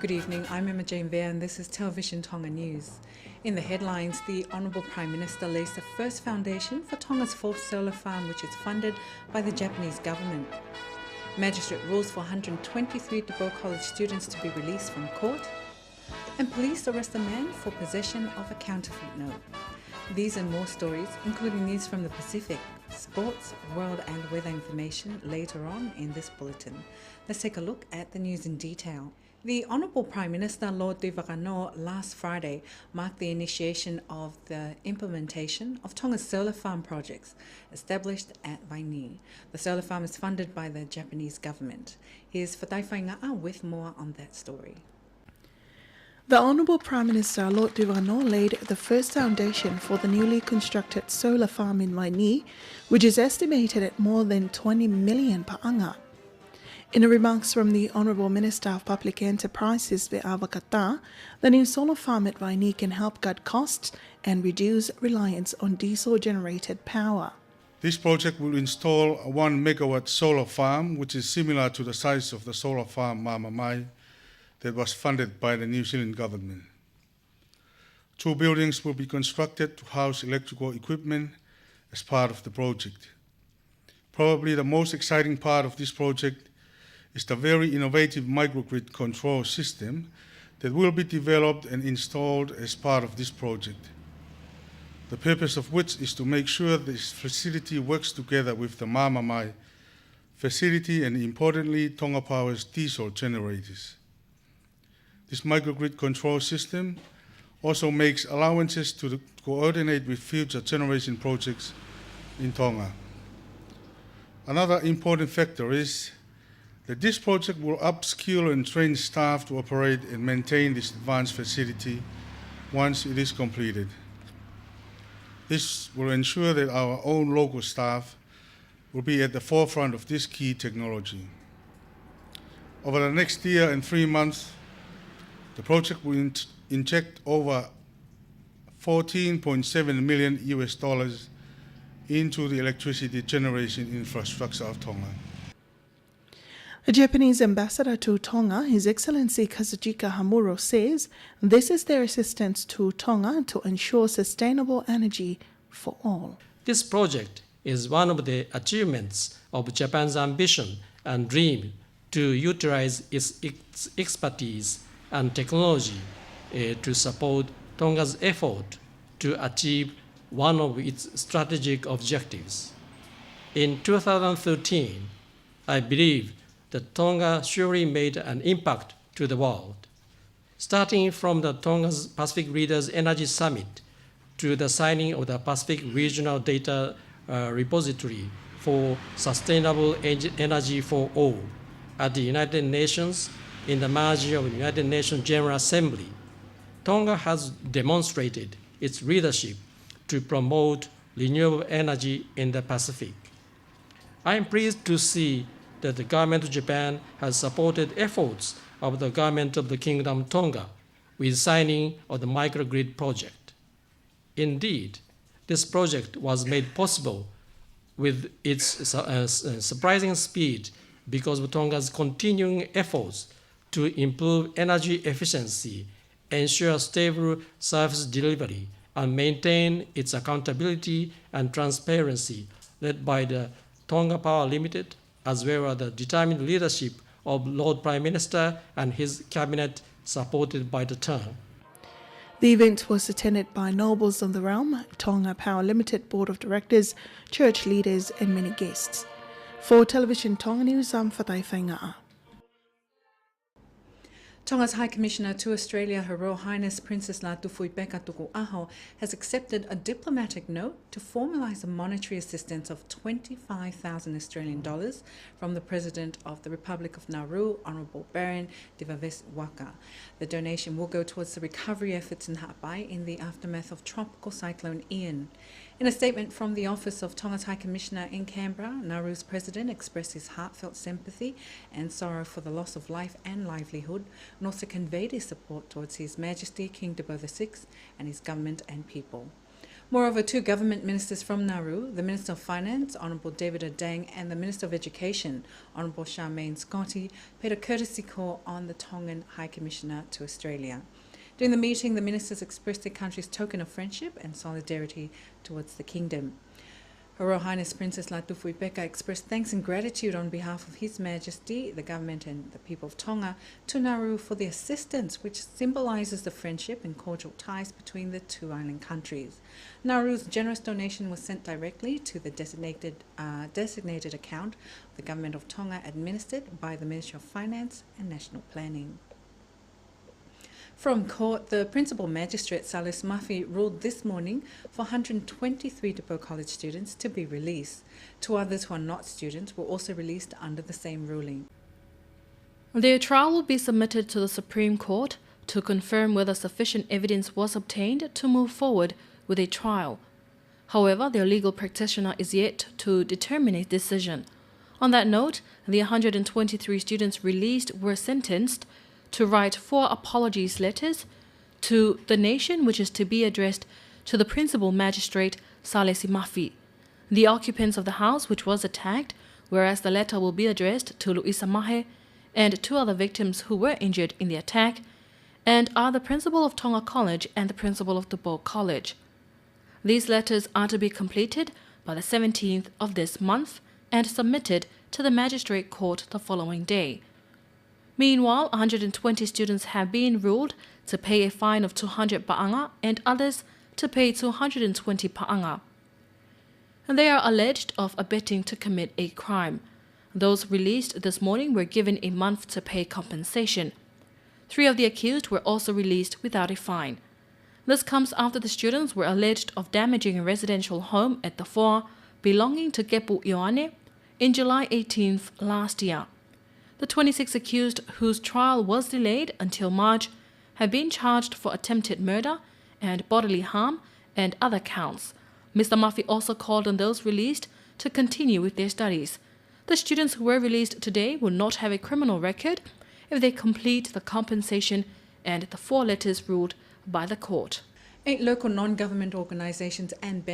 Good evening, I'm Emma Jane Vere and this is Television Tonga News. In the headlines, the Honourable Prime Minister lays the first foundation for Tonga's fourth solar farm, which is funded by the Japanese government. Magistrate rules for 123 DeBow College students to be released from court. And police arrest a man for possession of a counterfeit note. These and more stories, including news from the Pacific, sports, world and weather information later on in this bulletin. Let's take a look at the news in detail. The Honourable Prime Minister Lord De Vagano last Friday marked the initiation of the implementation of Tonga's solar farm projects established at Waini. The solar farm is funded by the Japanese government. Here's Fatai Nga'a with more on that story. The Honourable Prime Minister Lord De Vagano laid the first foundation for the newly constructed solar farm in Waini, which is estimated at more than 20 million pa'anga. In remarks from the Honourable Minister of Public Enterprises Ve'avakata, the new solar farm at Waini can help cut costs and reduce reliance on diesel-generated power. This project will install a 1 megawatt solar farm, which is similar to the size of the solar farm Mama Mai that was funded by the New Zealand government. 2 buildings will be constructed to house electrical equipment as part of the project. Probably the most exciting part of this project is the very innovative microgrid control system that will be developed and installed as part of this project. The purpose of which is to make sure this facility works together with the Mama Mai facility and, importantly, Tonga Power's diesel generators. This microgrid control system also makes allowances to coordinate with future generation projects in Tonga. Another important factor is that this project will upskill and train staff to operate and maintain this advanced facility once it is completed. This will ensure that our own local staff will be at the forefront of this key technology. Over the next year and 3 months, the project will inject over $14.7 million into the electricity generation infrastructure of Tonga. A Japanese ambassador to Tonga, His Excellency Kazuchika Hamuro, says this is their assistance to Tonga to ensure sustainable energy for all. This project is one of the achievements of Japan's ambition and dream to utilize its expertise and technology to support Tonga's effort to achieve one of its strategic objectives. In 2013, I believe that Tonga surely made an impact to the world. Starting from the Tonga's Pacific Leaders Energy Summit to the signing of the Pacific Regional Data Repository for Sustainable Energy for All at the United Nations in the margin of the United Nations General Assembly, Tonga has demonstrated its leadership to promote renewable energy in the Pacific. I am pleased to see that the government of Japan has supported efforts of the government of the Kingdom of Tonga with signing of the microgrid project. Indeed, this project was made possible with its surprising speed because of Tonga's continuing efforts to improve energy efficiency, ensure stable service delivery, and maintain its accountability and transparency led by the Tonga Power Limited, as well as the determined leadership of Lord Prime Minister and his cabinet supported by the term. The event was attended by nobles of the realm, Tonga Power Limited Board of Directors, church leaders and many guests. For Television Tonga News, I'm Fatai Nga'a. Tonga's High Commissioner to Australia, Her Royal Highness Princess Latufuipeka Tuku'aho, has accepted a diplomatic note to formalise a monetary assistance of 25,000 Australian dollars from the President of the Republic of Nauru, Honourable Baron Divaves Waka. The donation will go towards the recovery efforts in Hawaii in the aftermath of Tropical Cyclone Ian. In a statement from the Office of Tonga's High Commissioner in Canberra, Nauru's President expressed his heartfelt sympathy and sorrow for the loss of life and livelihood, and also conveyed his support towards His Majesty King Debo VI and his government and people. Moreover, two government ministers from Nauru, the Minister of Finance, Honourable David Adang, and the Minister of Education, Honourable Charmaine Scotty, paid a courtesy call on the Tongan High Commissioner to Australia. During the meeting, the ministers expressed their country's token of friendship and solidarity towards the kingdom. Her Royal Highness Princess Latufu Ipeka expressed thanks and gratitude on behalf of His Majesty, the government and the people of Tonga to Nauru for the assistance, which symbolises the friendship and cordial ties between the two island countries. Nauru's generous donation was sent directly to the designated account of the Government of Tonga, administered by the Ministry of Finance and National Planning. From court, the Principal Magistrate Salis Mafi ruled this morning for 123 DePo College students to be released. Two others who are not students were also released under the same ruling. Their trial will be submitted to the Supreme Court to confirm whether sufficient evidence was obtained to move forward with a trial. However, their legal practitioner is yet to determine a decision. On that note, the 123 students released were sentenced to write 4 apologies letters to the nation, which is to be addressed to the Principal Magistrate Salesi Mafi, the occupants of the house which was attacked, whereas the letter will be addressed to Luisa Mahe and 2 other victims who were injured in the attack, and are the Principal of Tonga College and the Principal of DePo College. These letters are to be completed by the 17th of this month and submitted to the Magistrate Court the following day. Meanwhile, 120 students have been ruled to pay a fine of 200 pa'anga and others to pay 220 pa'anga. And they are alleged of abetting to commit a crime. Those released this morning were given a month to pay compensation. 3 of the accused were also released without a fine. This comes after the students were alleged of damaging a residential home at the Foa belonging to Kepu Ioane in July 18th last year. The 26 accused, whose trial was delayed until March, have been charged for attempted murder and bodily harm and other counts. Mr. Mafi also called on those released to continue with their studies. The students who were released today will not have a criminal record if they complete the compensation and the 4 letters ruled by the court. 8 local non-government organisations and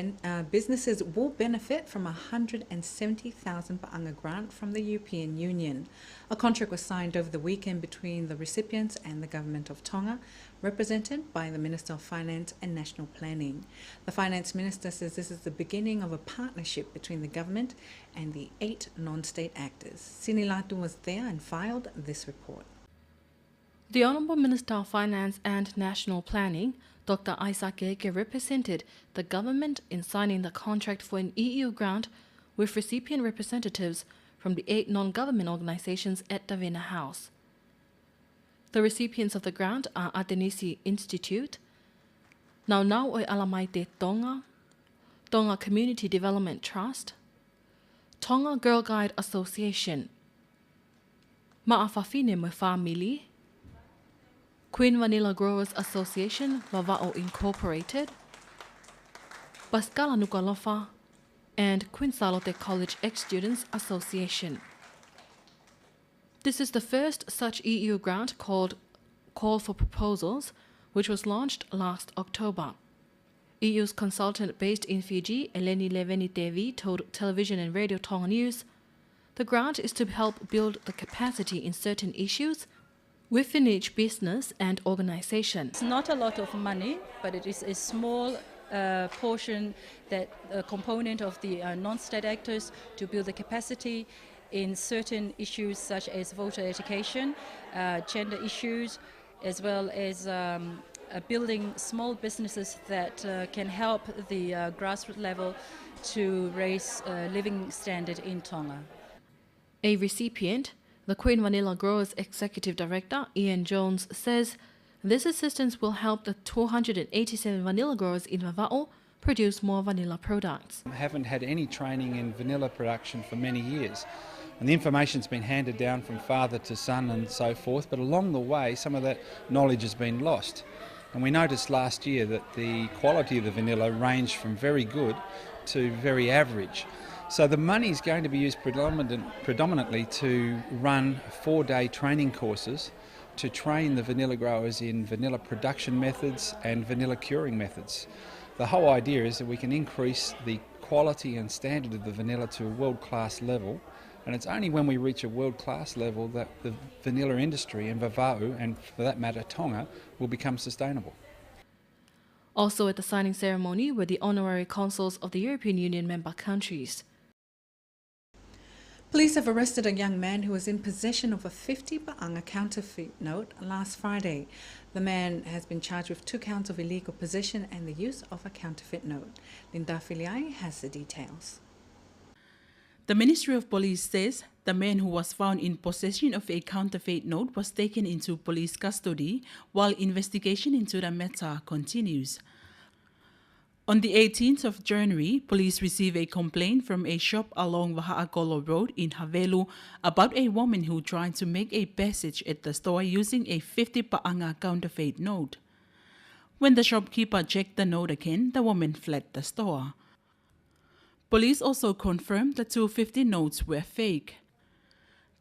businesses will benefit from a 170,000 pa'anga grant from the European Union. A contract was signed over the weekend between the recipients and the Government of Tonga, represented by the Minister of Finance and National Planning. The Finance Minister says this is the beginning of a partnership between the government and the 8 non-state actors. Sini Latu was there and filed this report. The Honourable Minister of Finance and National Planning, Dr. Isaac Eke, represented the government in signing the contract for an EU grant with recipient representatives from the 8 non-government organisations at Davina House. The recipients of the grant are Atenisi Institute, Nauru o Alamaite Tonga, Tonga Community Development Trust, Tonga Girl Guide Association, Ma'afafine Mo Family, Queen Vanilla Growers Association, Vava'o Incorporated, Pascala Nukalofa, and Queen Salote College Ex-Students Association. This is the first such EU grant called Call for Proposals, which was launched last October. EU's consultant based in Fiji, Eleni Leveni Devi, told Television and Radio Tonga News, the grant is to help build the capacity in certain issues within each business and organization. It's not a lot of money, but it is a small portion, that a component of the non-state actors to build the capacity in certain issues such as voter education, gender issues, as well as building small businesses that can help the grassroots level to raise living standard in Tonga. A recipient, the Queen Vanilla Growers Executive Director, Ian Jones, says this assistance will help the 287 vanilla growers in Vava'o produce more vanilla products. I haven't had any training in vanilla production for many years, and the information's been handed down from father to son and so forth, but along the way some of that knowledge has been lost. And we noticed last year that the quality of the vanilla ranged from very good to very average. So the money is going to be used predominantly to run 4-day training courses to train the vanilla growers in vanilla production methods and vanilla curing methods. The whole idea is that we can increase the quality and standard of the vanilla to a world-class level, and it's only when we reach a world-class level that the vanilla industry and Vava'u, and for that matter Tonga, will become sustainable. Also at the signing ceremony were the honorary consuls of the European Union member countries. Police have arrested a young man who was in possession of a 50 ba'anga counterfeit note last Friday. The man has been charged with 2 counts of illegal possession and the use of a counterfeit note. Linda Filiai has the details. The Ministry of Police says the man who was found in possession of a counterfeit note was taken into police custody while investigation into the matter continues. On the 18th of January, police received a complaint from a shop along Vaha'akolo Road in Havelu about a woman who tried to make a passage at the store using a 50 pa'anga counterfeit note. When the shopkeeper checked the note again, the woman fled the store. Police also confirmed the 250 notes were fake.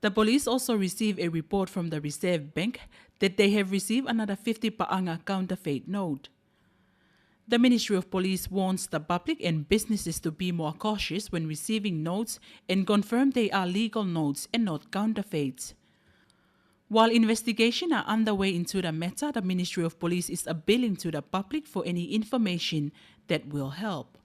The police also received a report from the Reserve Bank that they have received another 50 pa'anga counterfeit note. The Ministry of Police warns the public and businesses to be more cautious when receiving notes and confirm they are legal notes and not counterfeits. While investigations are underway into the matter, the Ministry of Police is appealing to the public for any information that will help.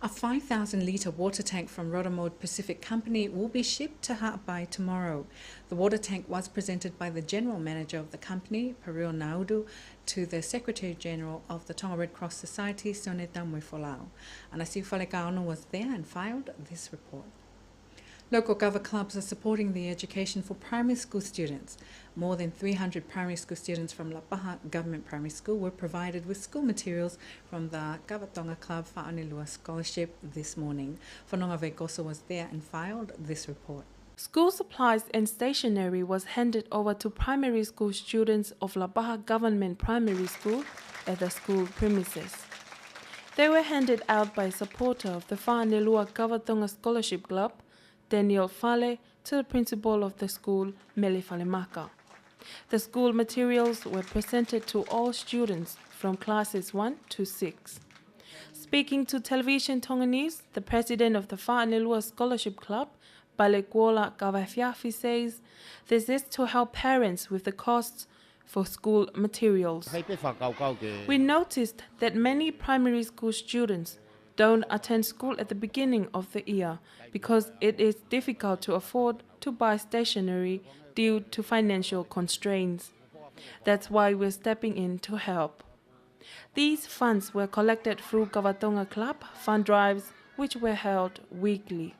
A 5,000-litre water tank from Rotomode Pacific Company will be shipped to Ha'apai tomorrow. The water tank was presented by the General Manager of the company, Nauru, to the Secretary General of the Tonga Red Cross Society, Soneta Mwifolau. Anasi Falekaono was there and filed this report. Local Gova clubs are supporting the education for primary school students. More than 300 primary school students from Lapaha Government Primary School were provided with school materials from the Gova Tonga Club Whāonelua Scholarship this morning. Whanonga Vegoso was there and filed this report. School supplies and stationery was handed over to primary school students of Lapaha Government Primary School at the school premises. They were handed out by a supporter of the Whāonelua Gova Tonga Scholarship Club, Daniel Fale, to the principal of the school, Mele Falemaka. The school materials were presented to all students from classes 1 to 6. Speaking to Television Tonga News, the president of the Whāonelua Scholarship Club, Balekuola Kawaifiafi, says this is to help parents with the costs for school materials. We noticed that many primary school students don't attend school at the beginning of the year because it is difficult to afford to buy stationery due to financial constraints. That's why we're stepping in to help. These funds were collected through Gova Tonga Club fund drives, which were held weekly.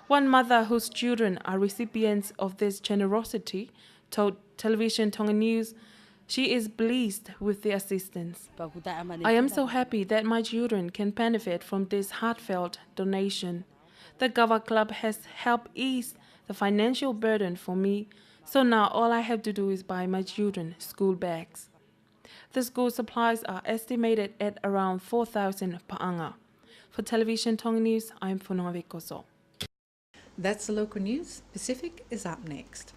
One mother whose children are recipients of this generosity told Television Tonga News she is pleased with the assistance. I am so happy that my children can benefit from this heartfelt donation. The Gova Club has helped ease the financial burden for me, so now all I have to do is buy my children school bags. The school supplies are estimated at around 4,000 pa'anga. For Television Tonga News, I'm Whanonga Vekoso. That's the local news. Pacific is up next.